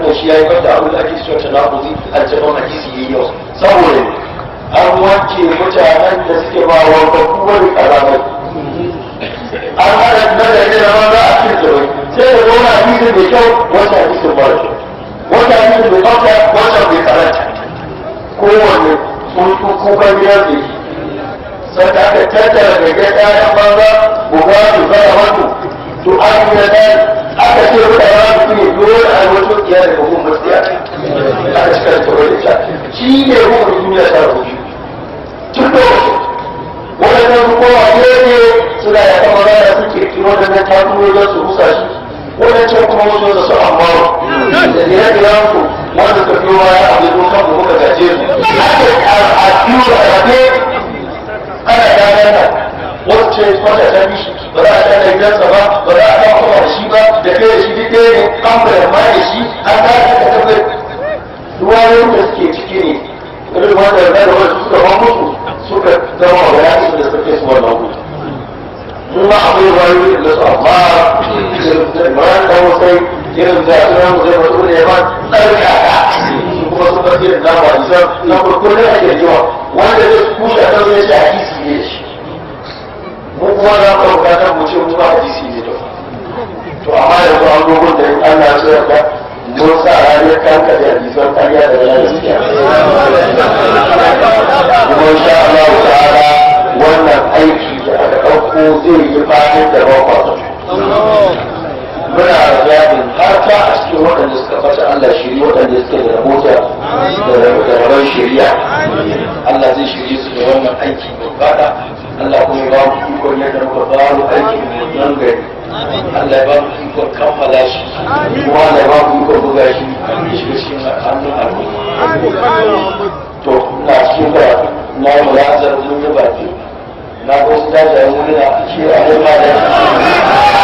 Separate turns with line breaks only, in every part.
hanyar shi ya yi bada abin da ake cewa tanakuzi a cikin hadisi yayi yau saboda an wanke mutanen da suke ba wa wani karamai an haɗa na da yadda ma za a cikin wai sai da zauna hadisin mai kyau wata hadisin mara kyau wata hadisin mai kyauta wata mai karanta kowanne kukan gidan da yi sai da aka tattara da ga ƴaƴan banza buga su zara wato to an yi na dani aka ce ruka ya su ne dole a wato iya da hukun mutiya aka cika da tsoron da ta shi ne hukun duniya ta rubuci tun lokacin waɗannan su kowa ne suna ya kama rana suke ki waɗannan taturo don su rusa shi waɗancan kuma wasu da su amma da ire-iren su wanda suka biyo baya a bai kan muka gaje su a biyu da rabe ana gane ta wacce wata ta bi ba za a gane gidansa ba ba za a kawo kuma da shi ba da kai da shi duk ɗaya ne an bayar ma da shi an gane ta tabbai ruwayoyin da suke ciki ne irin wanda da wanda suka ba musu suka zama bayani da suka kai su wannan hutu mun ma akwai ruwayoyin da su amma irin da mara da wasai irin da suna mu zai wasu ne ba tsarkaka kuma su bar irin namu a isa na farko ne ake jiwa wanda zai kushe a kan zai shi hadisi ne shi mu kuma na farka ta mu ce mu ba hadisi ne da to amma yanzu an dogon da in Allah ya tsaya ka mun sa ranar kanka da hadisan kariya da ranar gaskiya kuma insha Allah ta'ala wannan aiki da aka ɗauko zai yi fadin da ba kwa muna rajabin har ta a cikin waɗanda suka fata Allah shiri waɗanda suke da rabota da rabon shari'a Allah zai shirye su da wannan aiki mai fada Allah kuma ya ba mu ikon yadda muka faru aiki mai nan gari Allah ya ba mu ikon kammala shi kuma Allah ya ba mu ikon buga shi shiga cikin hannun al'umma to na cikin karatu na yi mulazar mun yi baki na wasu jajayen wuri na shi a yi ma da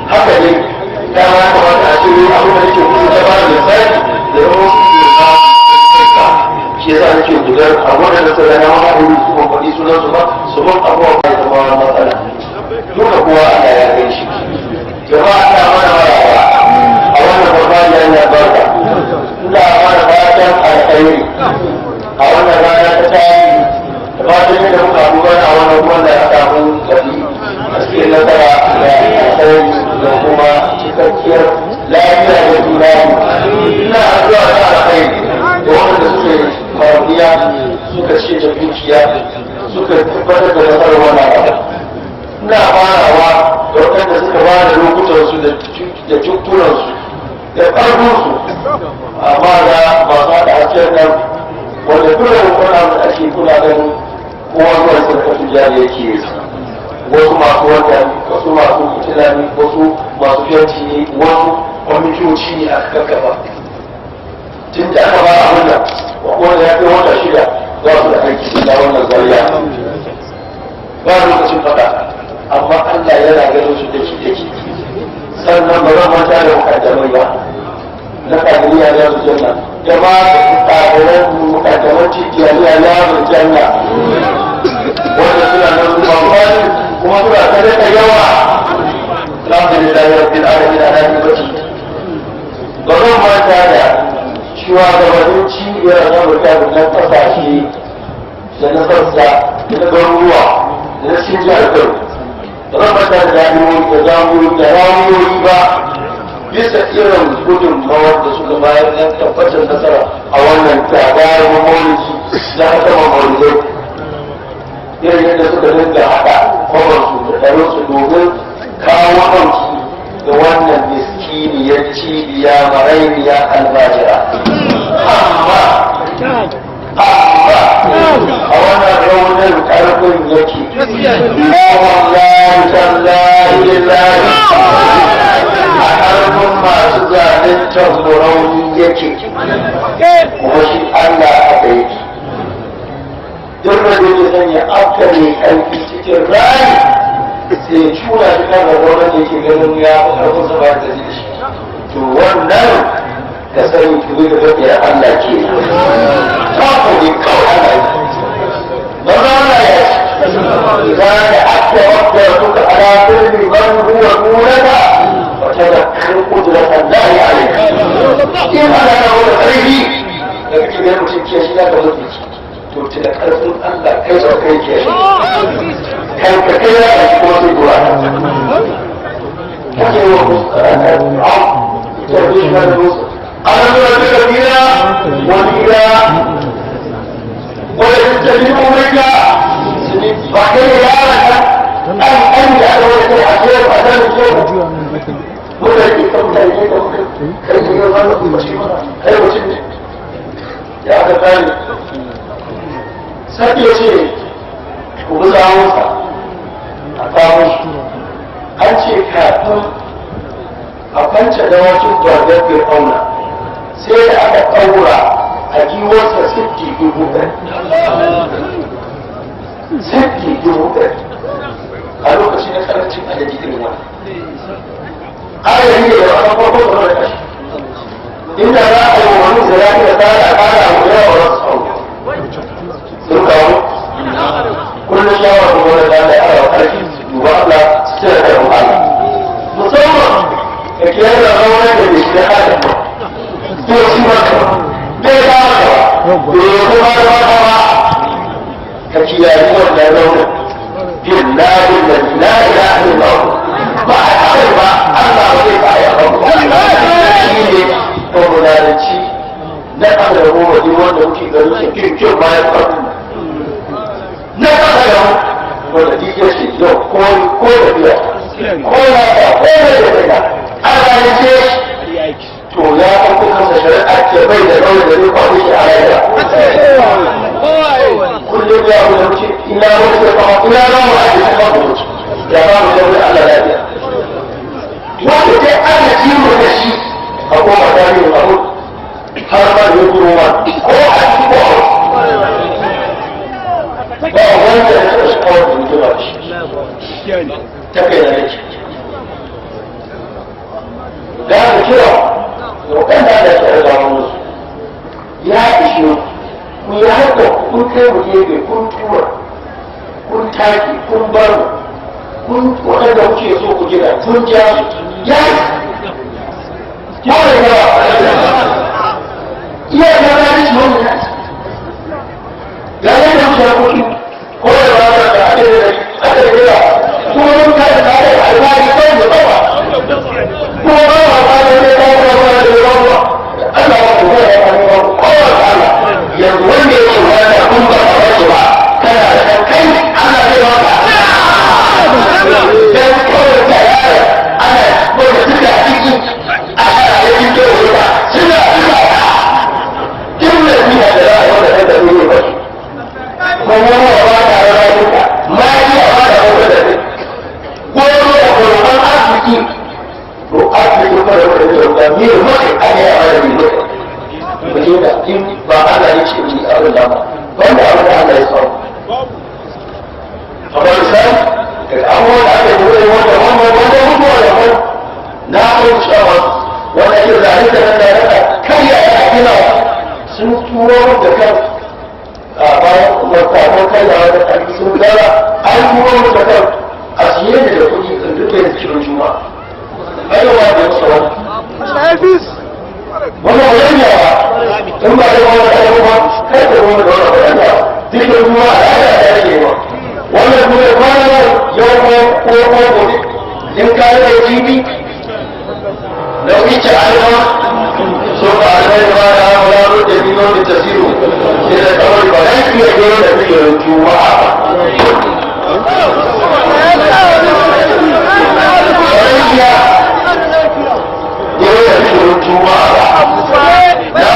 haka ne ya ma kamata a ce abin da nake kuma ta bada lissafi da yawan shi yasa nake gudar a waɗanda su rana ma hudu su ban faɗi sunan su ba su ban abuwa ba da ma matsala duka kowa Allah ya kai shi jama'a ta mana marawa a wannan farfajiyar ya barka ina mana fatan alkhairi a wannan rana ta tarihi da fatan yadda muka abubuwa a wannan ruwan da ya samu gari a cikin nasara da alkhairi da kuma cikakkiyar lafiya da juna ina addu'a ta alkhairi da wanda suke marabiya suka ce da dukiya suka tabbatar da nasarar wannan abu ina farawa da waɗanda suka ba da lokutansu da jukkunansu da ƙarfinsu amma da masu haɗa hasken nan wanda dole da da ake kula ganin kowa zuwa sarkafin jari yake yi wasu masu wata wasu masu fitilani wasu masu fyanci ne wasu kwamitoci ne aka kakkafa tun da aka ba abin da wanda ya kai wata shida za su da aiki da wannan zariya ba lokacin fada amma Allah yana ganin su da dake sannan ba zan manta da mukaddamai ba na kadiriya ya su janna jama'a kadiran mukaddaman tijjaniya ya su janna wanda suna nan su bambani kuma suna tare da yawa alhamdulillahi rabbil alamin ala nibati ba zan manta da shugabannin cibiyar na mutane na kasashe da na sassa da na garuruwa da na cikin jihar Kano rabata da jami'o'i da jami'o'i da ramuyoyi ba bisa irin gudunmawar da suka bayar na tabbatar nasara a wannan tabarar maulidi da haka maulidai irin yadda suka dinga haɗa kwabarsu da ɗarinsu domin kawo ɗauki da wannan miskiniyar cibiya marainiya albajira amma a wannan raunin ƙarfin yake wallahi tallahi lillahi a ƙarfin masu zaluntar rauni yake kuma shi Allah haka yake duk da yake sanya afka mai ƙarfi cikin rani sai cura shi kan gaba da yake ganin ya fi ƙarfin sa ba da shi to wannan ka sani ki zai da tafiya Allah ke ta ku ne kawai Allah ba za Allah ya ce za ka afka wadda suka ala sirri man huwa dunaka wa tadakkar qudratan lahi alayka in ana da wani ƙarfi da kake ganin mutum ke shi za ka mutu to tuna ƙarfin Allah kai da kai ke kai ka kai ya ka kuma sai dora kake wa تربية النصر أنا أقول لك بنا وبنا ويستجيبوا بك بعدين يا رجل أنت أدوات الحسين وأدام الجوع مدرك تمتلك كيف يظل في مشيئة كيف تجد يا أخي الثاني سأتي شيء وبزع موسى أقامش أنت كاتم a kwance dawakin gwargar fir'auna sai da aka ɗaura a giwarsa sitti dubu ɗari a lokacin na karancin adadi irin wani ayari da wani farko da wani kashi inda za a yi wani zirari da tsara a ƙara a wuya wa wasu aure sun kawo kullum shawar da wani da ya ara ƙarfi duba Allah su ce da karfin Allah musamman da ke yana zaunar da bai shiga hada ba ko shi maka bai ba maka ba da ya kuma da maka ba ka kiyaye wannan zaunar billahi la ilaha illa ba a kawai ba Allah ba zai ba ya ba shi ne komunanci na kada da goma ne wanda muke gani shi kirkin bayan farko na kada da wanda dike shi yau ko da biya ko na ta ko da biya Allah ya ce to ya ɗauko kansa shari'a ce bai da ɗaure da zai kwaɗe shi a rayuwa kullum ya wuce ina wuce kama ina za mu ake kuma ku wuce ya ba mu zaune Allah lafiya wanda dai ana ji mu da shi a koma tare da abu har ma da ya turo ma ko a ci ko a ba wanda ya taɓa shi kawai da mutum ba shi ta kai da nake da aka kira waɗanda da ke da musu ya ishe ku yi haka kun kai mu gefe kun tura kun taki kun bar kun waɗanda kuke so ku gina kun ja ya kawai yawa iya ga rani shi wani ya ga yadda kuke kuɗi ko da ba da ake da gina kuma mun kai da tare da alfahari kawai da tsawa kuma ba wa ba da ne ba wa ba da ba Allah ba ku ba ya ba ko Allah yanzu wanda yake wanda kun ba ba shi ba kana da kai Allah zai ba ka dan ko da ya ana ko da duka ciki ana da yake wuta suna duka kin da ni da wanda da ni ba ko ba ta rayuwa ma ya ba da wanda da ko da Qur'an arziki to arziki fara da ni mai ane a wani ne ba da kin ba Allah ya ce ni abin da ba wanda abin da Allah ya samu amma sai da abuwa da ake gobe wanda mutuwa da wani na kai cewa wanda ke zane da nan da kai ya gina sun turo da kan a bayan wata kai da wata ƙarfi sun gara an turo da kan a siye da kuɗi kan duka yin cikin juma'a aiwa da wasu wani wani wajen yawa in ba da wani ɗaya ba kai da wani da wani wajen yawa dukkan juma'a ya da ya rage ba wannan kuma ya kwana yau ko gobe in ka yi da jibi da wuce alama so ba a zai ba da wani da biyo da tasiru sai da kawai ba ya fiye gero da fiye juma'a ba yau da fiye juma'a ba na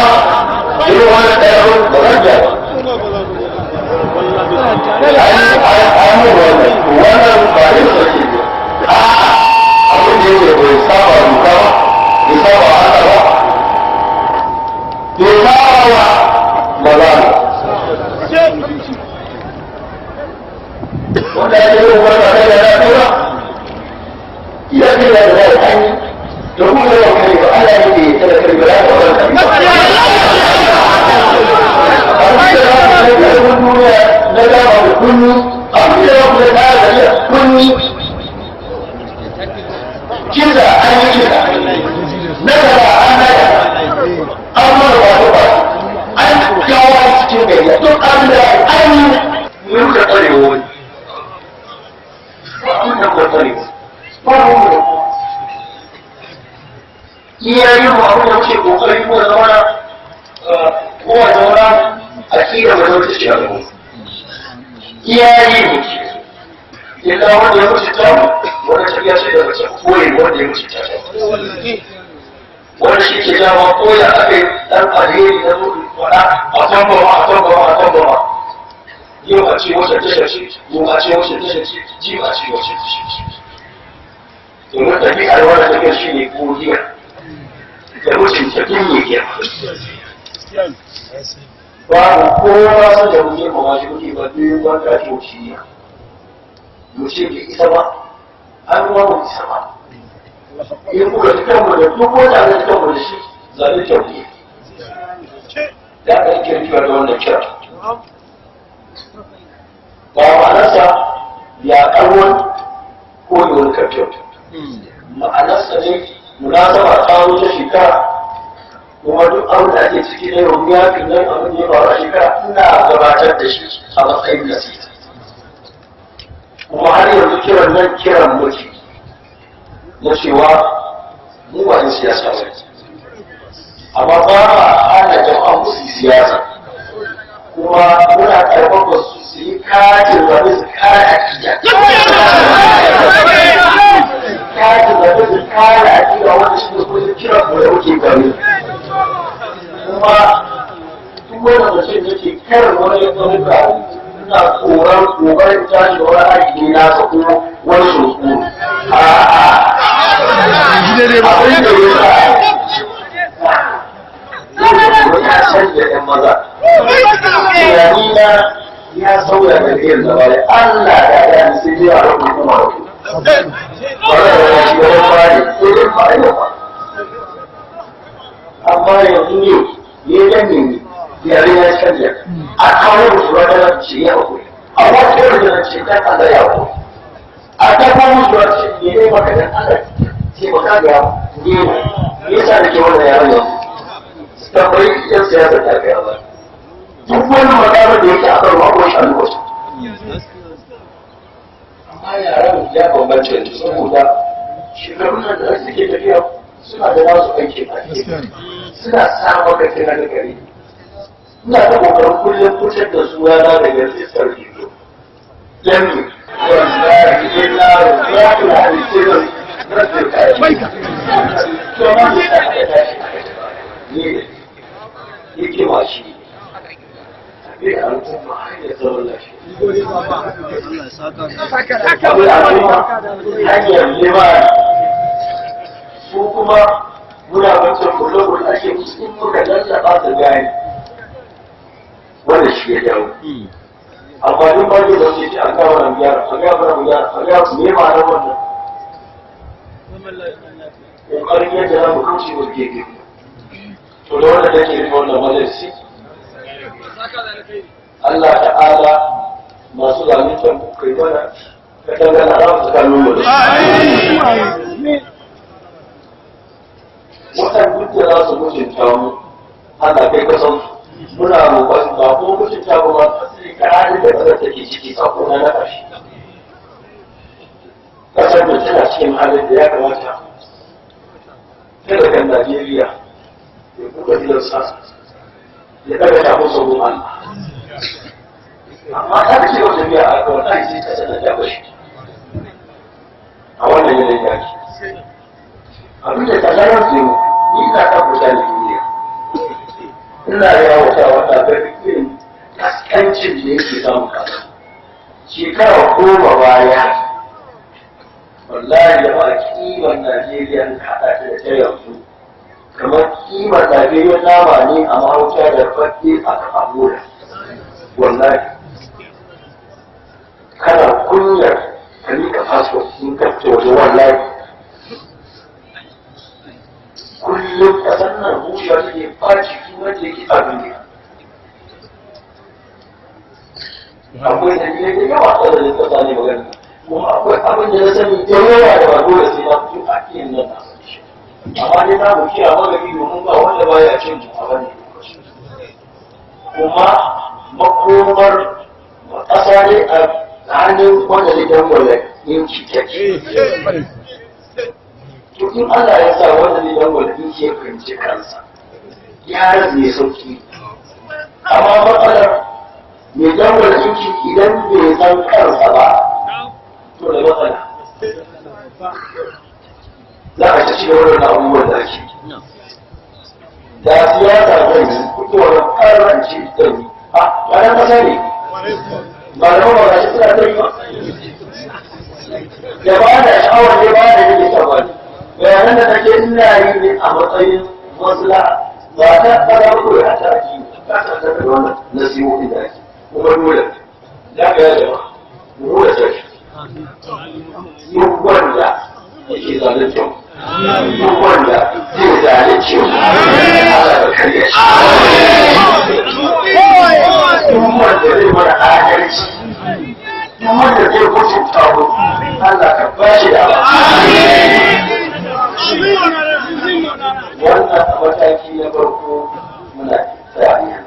irin wani ɗaya da rage wannan ba yin sarki a abin da yake bai saba duka ba bai saba haka ba bai saba wa maza wanda ya ce wani ba kai da ya tura iya ce da ya yi da kuma da kai ba Allah ne ke tsara kai ba ya ba abin da duniya na dama da kunni abin da ya kuma da ya kunni kiza an yi kiza na gaba an nada an mara wato ba an kawo cikin gari duk abin da an yi mun da tsarewa wani abin da kwa tsarewa ba wani iyayen mu abin da muke kokari ko zama na kowa zauna a kira da wata ce a gaba iyaye ne ke illa wanda ya mutu ta wanda tafiya ce da mace koyi wanda ya mutu ta wanda shi ke dama koya a kai ɗan alheri na zuwa faɗa a tambama yau a ce wacce tashar ce yau a ce wacce tashar ce ji a ce wacce tashar ce domin ɗabi'ar wanda tafiyar shi ne koriya da mutum tafiyin ne ke babu kowa sun da muke mamashi kuke ba biyu wanda ake wuce ne mu ce bai isa ba an ruwa mu isa ba in kuka ci kanmu da duk wanda aka ci kanmu da shi zaɓi kyau ne da aka yi kirkiwa da wannan kira ba ma'anarsa ya ƙarwon ko da wani karfiyar ma'anarsa ne munasaba ta wuce shekara kuma duk abin da ake ciki na yau ya fi nan abin da ya faru a shekara ina gabatar da shi a matsayin nasiha kuma har yanzu kiran nan kiran muke na cewa mu ba ni siyasa ba amma ba ma hana jama'a musu siyasa kuma muna karfafa su yi katin zaɓe su kare aƙida katin zaɓe su kare aƙida wanda shi ne kuma kiran mu da muke gani kuma duk wanda mutum yake karin wani ya zama gari ina tsoron kokarin tashi da wani aiki na sa ko wani shirku abin da ya san da ɗan maza tunani na ya sauya da ɗayan da baya Allah ya yi sai dai a rabu kuma rabu ba da ya shi wani bari ko dai ba a yi ba amma yanzu ne ya gane ne yare ya canja a kawo musu wata ce ya haƙuri a wata yau da ce ta Allah ya haƙuri a ta kawo musu wata ce ne maka dan Allah ce maka ga ne yasa da ke wannan yaron yanzu tambayi yan siyasa ta kai ba duk wani magana da yake a kan ruwa shi a lokacin amma yaran ya bambance yanzu saboda shekarun nan da suke tafiya suna da nasu aiki suna sa maka kira da gari ina ta kokarin kullum fitar da su rana daga fiskar ido jami wanda ya ke na ya kula da sirrin rashin kayan to ma ne da ya tashi ne yake ma shi ne al'umma hanyar zaman lafiya hanyar limani su kuma muna wancan kullum ake musu in muka lallaba su gani wanda shi ya jawo amma duk ba ne da wace ce an kawo nan gyara a gaba na gyara a gaba su nema na wannan ƙoƙarin yadda za mu kauce wa gefe to da wanda take rufe wannan majalisi Allah ta'ala masu zaluntar kai mana ka dangana za su kano mu da waɗanda duk da za su mutunta mu ana kai kasan muna roƙon ba ko mutunta ba ma sai ka halin da ƙasar take ciki sako na ƙarshe ƙasar da tana cikin halin da ya kamata kada kan Najeriya ya buga gidansa ya daga shafin sabon Allah amma ta ce wata biya a kawai ta ce ta sanar da bashi a wannan yanayin yaki abin da ta zarar da yau ni ina ta kusa da duniya ina yawo ta wata gari irin kaskancin da yake samun kasa shekara 10 baya wallahi da ba kiwon Najeriya na haɗa ta da ta yanzu kamar kimar Najeriya nama ne a mahauta da faɗi a kafa wallahi kana kunyar ka nika passport in ka fito waje wallahi kullum kasan nan bushewa take faci kuma da yake a duniya akwai dalilai da yawa a tsarin kasa ne magana kuma akwai abin da na sani da yawa da ba dole sai na fito a cikin nan na sani shi amma dai na mu kiyaye magani domin ba wanda baya cin a wani lokaci kuma makomar ƙasa ne a hannun wanda zai dangwala yanki take to in Allah ya sa wanda zai dangwala yanki ya fahimci kansa ya rabe sauki amma matsalar mai dangwala yanki idan bai san kansa ba to da matsala za a ci gaba da abubuwan da ake da siyasa zai yi fitowar karanci zai yi a ranar kasa ne ba da mawa shi suna zai ba da ba da sha'awar ne ba da yake sha'awa ne bayanan da take ina yi ne a matsayin masla ba ta kada ko ya ta ki ka ta da wannan nasihohi da ake kuma dole da ga yawa mu da sai yin wanda yake zalunci duk wanda zai zalunci Allah ya kare shi duk wanda zai mana adalci duk wanda zai mutunta mu Allah ka bashi da wannan mataki na farko muna tsariya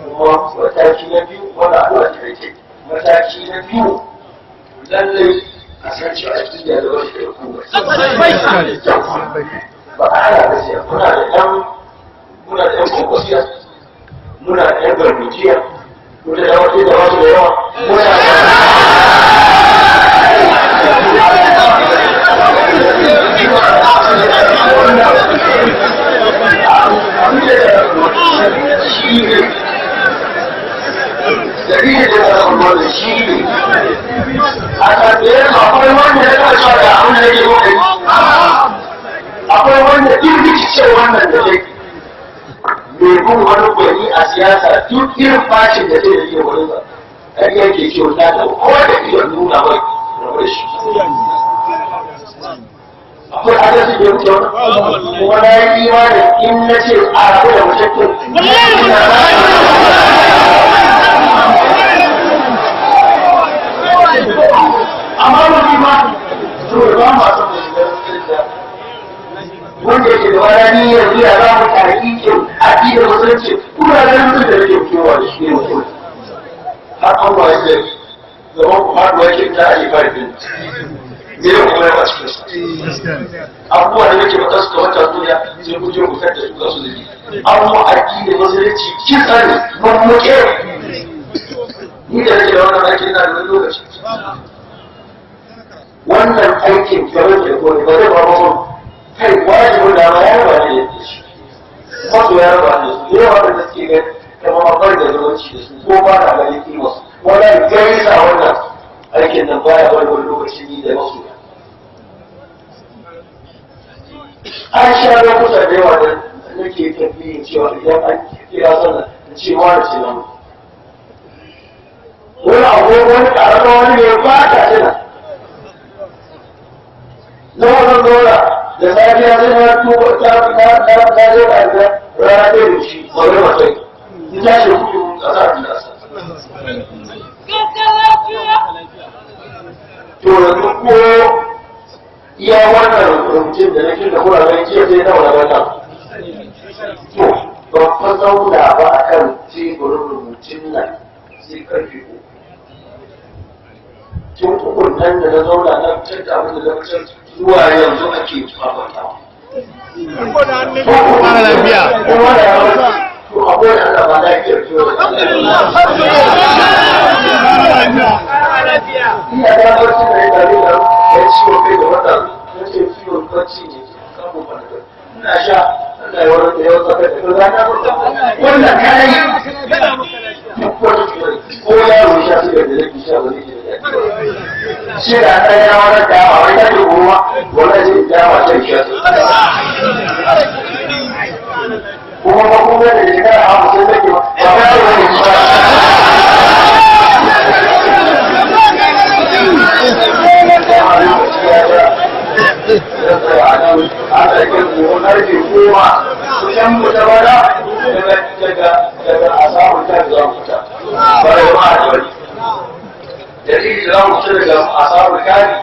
kuma mataki na biyu wani abuwa da yake mataki na biyu lallai a san cewa cikin da zama shi da kuma ba a ana da siya muna da ɗan kwakwasiya muna da ɗan gargajiya muna da wasu da wasu da yawa muna da shi ne a tafiye akwai wanda ya kashe da abin da ke muka yi akwai wanda irgici ce wannan da zai mai bin wani gwani a siyasa duk irin fashin da zai da ke wani ba ɗan yanke kyauta da kowa da iya nuna mai rabar shi akwai adalci da wuce wani kuma na yi imanin in na ce a rabu da mutum amma wani ma to ba ma san wanda yake da wani yanzu ya za mu tariki ke addinin musulunci kuma da mutum da yake kewa da shi ne mutum har an ba yake zaman kuma har ba yake ta yi farfin zai kuma yawa cikin sa abubuwa da yake mata suka wata duniya sai ku je ku kanta su ga su zai amma addinin musulunci kisa ne mammuke ni da nake da wannan aikin na da wani lokaci wannan aikin game da kone ba zai ba ba kai wajibin da ma ya raba ne da shi wato ya raba ne su yawa da suke gani kama mabar da zuwanci da su ko ba na gani kima su wannan gaisa wannan aikin nan baya wani wani lokaci ni da masu an sha lokuta da yawa da nake tafiyin cewa idan an kira sana da cewa da ce nan wani abu wani ƙararra wani ne ba ta tana na wannan dora da safiya sai na tuba ta zo da rana ɗaya da shi wani masai in ta ce kuɗi ƙasa da ƙasa to yanzu ko iya wannan rubutun da nake da wuraren jiya sai na wani wannan to ba fa zauna ba a kan teburin rubutun nan sai karfe uku tun ukun nan da na zauna na fitar da abin da na fitar zuwa yanzu ake fafatawa. Kuma lafiya. Kuma da yawa to akwai da Allah ba lafiyar ciwo. Ina da barci da ya dare da ya ciwo kai da wata ya ce ciwon barci ne kan mu fara. Ina sha Allah ya warke da yawa saka da rana wannan kai duk wani ko yaro ya sha da yake sha ba zai shi da ta yi rawar da yawa wai ta ke kuma wanda zai yawa ta shi kuma ba kuma da shekara a mutum da ke ba ba ya wani ba karfe 10 kusan mu ta bana daga asabar ta za mu fita bare ma da wani dalili da mu fita daga asabar kari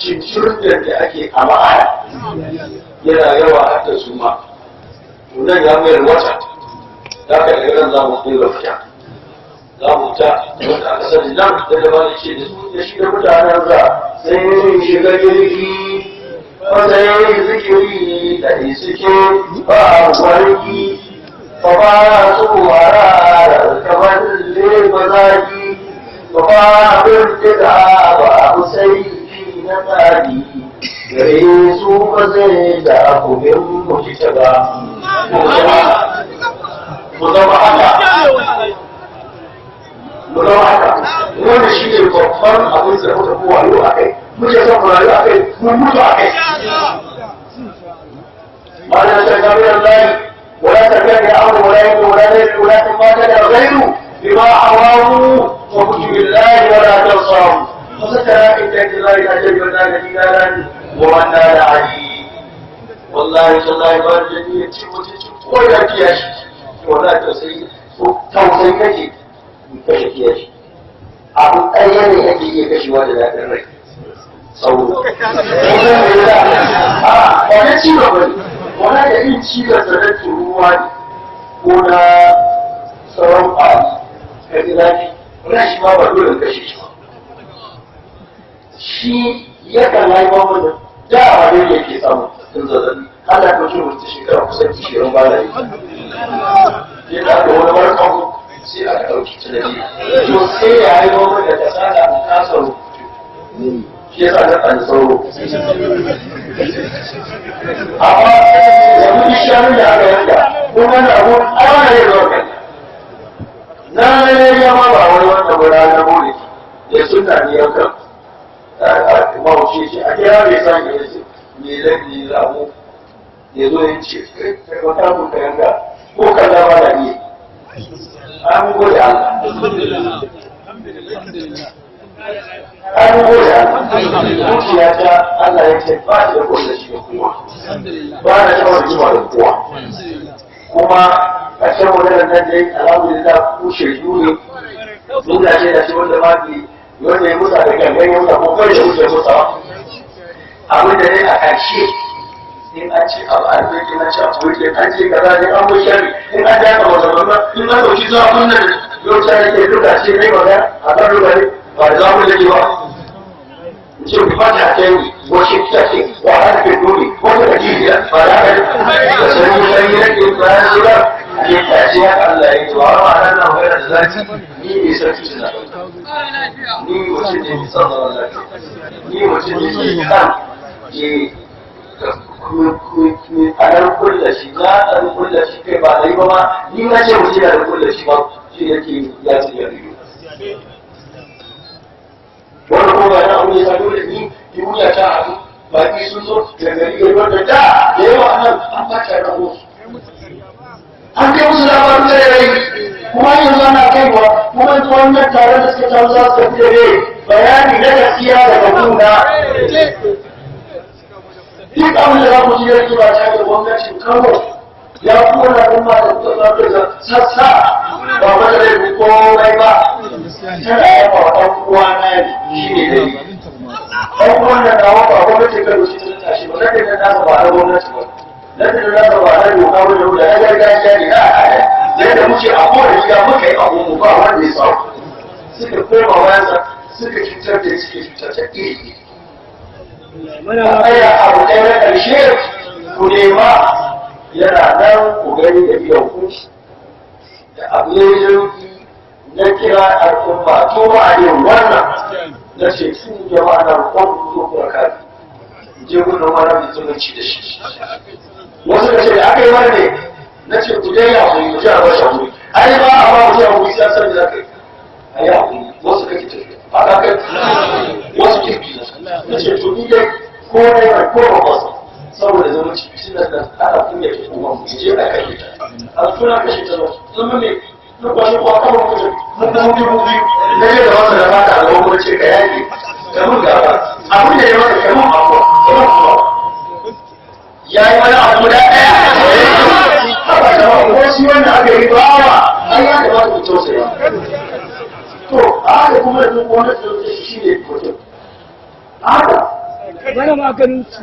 cincirin da ake a ma'ana yana yawa har da su ma nan ya mayar wata da aka daga nan za mu fita za mu ta wanda aka sani nan da da ba ce da su da shi da mutanen za sai shiga jirgi wanda ya yi zikiri da suke ba warki ba ba su wara kamar leba zaki ba ba birtika ba abu sai fi na tsari gare su ba zai da kubin mutu ba mu zama haka mu zama haka wanda shi ne babban abin da muka fi wayo a kai muke son mu rayu a kai mun mutu a kai ma da ta kamar layi wala ta kan ya abu wala ya wala ya wala ta mata da gairu bima awamu wa kutu billahi wala tansaru fasakara inda lillahi ajri wa la ilaha wa man la ali wallahi tallahi ba da ni ci mutunci ko ya kiyashi wallahi tausayi kake kashe kiyashi abu ɗaya ne ake iya kashewa da daɗin rai sauro a wani ciwon bane wani da yin ciwon da na turuwa ne ko na sauran ƙwari ka ji zafi wani shi ma ba dole kashe shi ba shi yakan haifar mana da a wani yake samu tun zazzabi ana ɗauke mutu shekara kusan 20 ba da yi yana da wani barkan sai aka ɗauki tunani to sai ya yi wani da kasala a kasa rubutu shi yasa na ɗan sauro amma yanzu bishiyar da aka yanka kuma na abu ana yin rokan na ya ma ba wani wanda guda na bole ya suna ne yankan mawuce ce a kira mai sa ya ce me zai ramu ya zo ya ce kai wata mun ka yanka ko kaza ba da ni an gode Allah an gode Allah zuciya ta Allah ya ce ba shi da kowa shi da kowa ba na shawar jima da kowa kuma a can wadannan nan dai alhamdulillah ku shaidu ne duk da ce da shi wanda ma bi wanda ya musa da gangan ya musa ko kai da wuce musa abin da ne a ƙarshe in an ce abu an zai na ci abu wuce an ce kaza ne an wuce shari in an ja ka wata babba in an dauki zuwa kunnan lokacin da ke duka ce ne magana a kan duka ne ba da zamu da ke ba in ce ku fata a kai wace ta ce wa an ke dole wata da jijiya ba da haka da sanin sanyi na ke bayan zuwa ke tashi ya Allah ya yi wa ma nan nan wayar da zaki ni ne sarki suna ni mutum ne mai tsawon lafiya ni mutum ne mai kan ke a kulla shi na ɗan kulla shi kai ba da yi ba ma ni na ce mutum ya kulla shi ba shi yake ya ce ya riyo wani kuma ba na abu ya sami da ni duniya ta haɗu baƙi sun zo da gari ya wanda da yawa nan an bata da hosu an kai musu labarin da ya yi kuma yanzu ana kaiwa kuma yanzu wannan taron da suka taru za su tafi da rai bayani na gaskiya daga nuna duk abin da za mu ji yarki ba ta da gwamnatin Kano ya kona kuma da kuka da sassa ba wata da ko komai ba tana yawa ɗan uwa na shi ne dai ɗan uwan da na wata gwamnatin Kano shi ta tashi ba na da nasa ba na gwamnati ba na da nasa ba na doka ba da na gargajiya ne na al'ada yadda muke a kowane gida muka yi abu mu ba wanda ya samu suka koma bayansa suka cutar da suke cutar da iri tsaya abu ɗaya na ƙarshe ku nema yana nan ku gani da biyan ku da abu ya yi na kira al'umma to ba a yin wannan na ce sun jama'a na rukon ku zo kari je ku noma na mutunci da shi wasu da ce da aka yi wani ne na ce ku dai ya ku ji a bashi hakuri ai ba a ba ku ji hakuri sai san da za ka yi a yi hakuri wasu kake tafiya a kakai wasu kirki na ce to ni dai ko na yi ko ba kwasa saboda zama ci fitinar da ana kunya ke kuma mu je a kashe ta a tuna kashe ta zama ne na kwashe ko a kama mutum mun da mutum biyu na je da wasu da mata a gaban kuma ce ka yaki ka mun gaba abin da ya mata ka mun abuwa ka mun kuma ya yi wani abu da ɗaya haka da wasu wanda aka yi bawa an ya da wata tausaya to a haka kuma da duk wani tsoron shi ne mutum haka
Mana maganin su.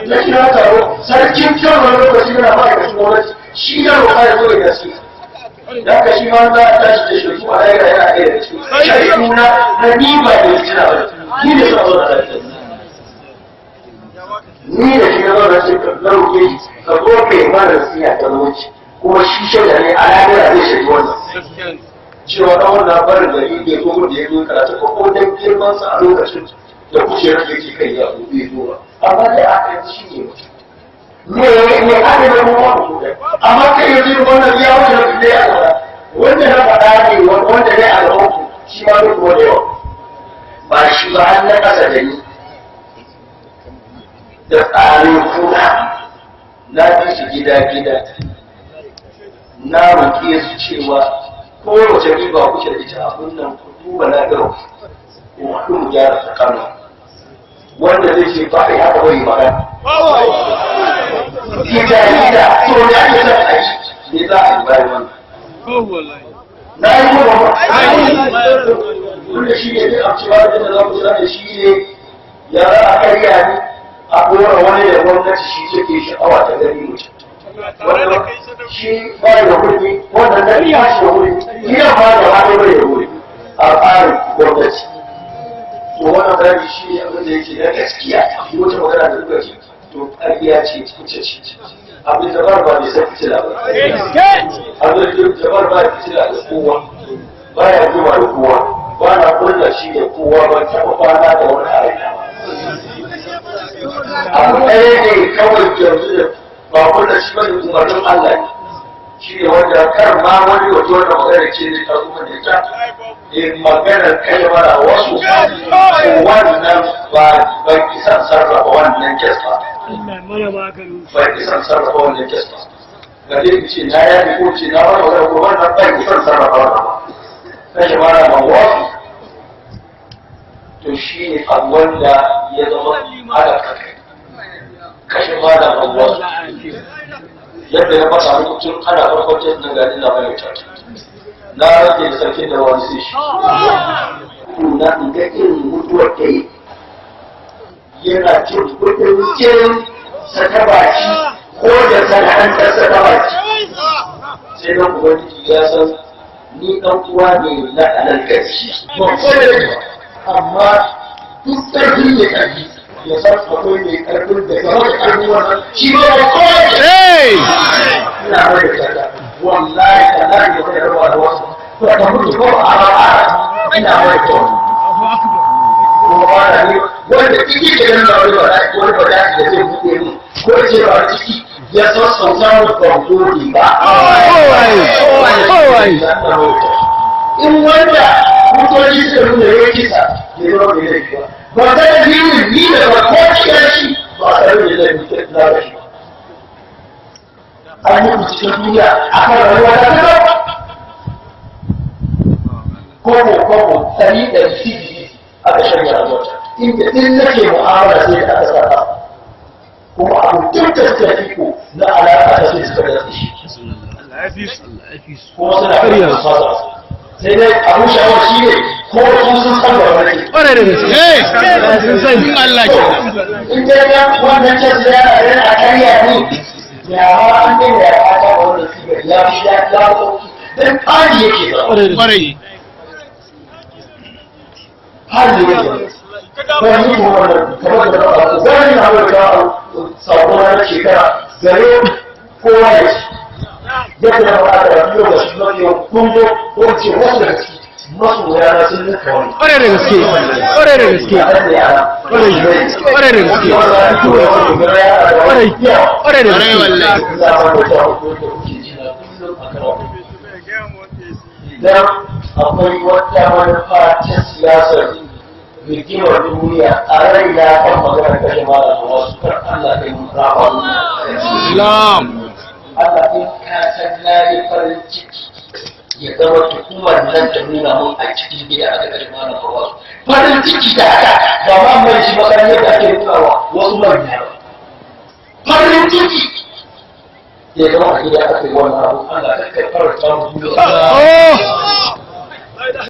na kira taro sarkin kyau wani lokaci yana ma'aikacin gwamnati shi na roƙa ya zo da gaske da aka shi ma za a tashi da shi kuma ɗaya yana ɗaya da shi shi nuna na ni ba da yi cina ba ni da suna zo da lafiya ni da shi na zo da shi na roƙe shi ka zo ka yi mana siya ta zuci kuma shi shaida ne a lafiya zai shaidi wannan cewa ɗan wannan barin gari da ya zo da ya zo karatu ko dan girman sa a lokacin da kujerar da ke kai ya zo bai zo ba amma da aka yi shi ne ne aka yi mu wani amma kai yanzu wannan ya wuce da ya fara wanda na faɗa ne wanda ne a gaban ku shi ma duk wanda yau ba shi ba har na ƙasa da ni da tsarin kuna na bi su gida na roƙe su cewa kowace riba kuke da ita abin nan ku duba na garo ko haɗu mu gyara tsakanin wanda zai ce ba ya taɓa yi magana gida to ne ake son a yi ne za a yi bayan wannan na yi kuma ba wanda shi ne zai amci ba da za ku tsira da shi ne ya za a karya ni a ɗora wani da gwamnati shi take sha'awa ta gani mutum wanda shi ba da wuri wannan da ya shi da wuri gidan ma da wani bai da wuri a tsarin gwamnati to wannan bayani shi ne abin da yake na gaskiya wata magana da duka ce to ƙarfiya ce kuce ce Abduljabbar ba mai san fitila ba Abduljabbar ba ya fitila da kowa ba ya goma da kowa ba na kulla shi da kowa ba taɓa kwana da wani aiki abu ɗaya ne kawai yanzu da ba kulla shi ba da umarnin Allah ne shi ne wanda kar ma wani wato wanda magana ce ne ta kuma da ita maganar kai mara wasu wannan ba kisan sarrafa wannan kes ba ba kisan sarrafa wannan kes ba ga dai ce na ya ko ce na wani wani ko wannan ba kisan sarrafa wannan ba kashe mara ma wasu to shi ne abu wanda ya zama halaka kai kashe mara ma wasu yadda ya fasa muku tun ana farkon jes nan ga dina mai wuce na rage da sarki da wani sai shi na ga irin mutuwar da yi yana cin kudin jin sakabaci ko da sana'antar sakabaci sai dan ubangiji ya san ni dan uwa ne na alalkaci amma duk ƙarfi ne ƙarfi ya san akwai mai ƙarfin da ya wata ƙarfin wannan shi ba da kawai ina mai da tsada wallahi da na yi da rawa da wasu to da mutu ko a ba ina mai da ko ba da ni wanda ciki da nan da wani ba da zai buɗe mu ko ce ba ciki ya san sautan gwamnati ba in wanda mutuwaci suka nuna ya kisa ya yi wani laifi ba ba ta da ni da ba ko cikin shi ba a tare da laifi na da shi an yi cikin duniya a kan rayuwa ta ta kobo tsari da cdc aka shirya a wata inda din nake mu'amala sai da aka saka kuma abu duk da suka fiko na alaƙa ta sai suka datse shi kuma suna karya su fasa sai dai abu shawar shi ne ko sun san da wani
ƙwarai da gaske sun san Allah ke
in dai ya wannan ce su yana a karya ne ya ma an dai da ya fata da wannan sigar ya fi ya sauki dan ƙari yake ba
ƙwarai
har da yake wani yi wannan kamar da ba su zai na wata sabon na shekara gare kowa ya ci yadda na ba da biyo da shi mafi kungo ko ce wasu da ciki masu yana sun nuka wani
ƙwarai da gaske ƙwarai da gaske
ƙwarai da gaske
ƙwarai da gaske
idan akwai wata manufa ta siyasar rigimar duniya a rai na kan magana kashe malam wasu kan Allah ɗin rafa
Islam
Allah ɗin kasan na yi farin ciki ya zama hukumar nan ta nuna mun a cikin gida a kashe malam wasu farin ciki da haka ba ma mai shi makarar yadda ake nunawa wasu manya farin ciki ya zama a gida aka yi wannan abu Allah ta kai faranta mu duniya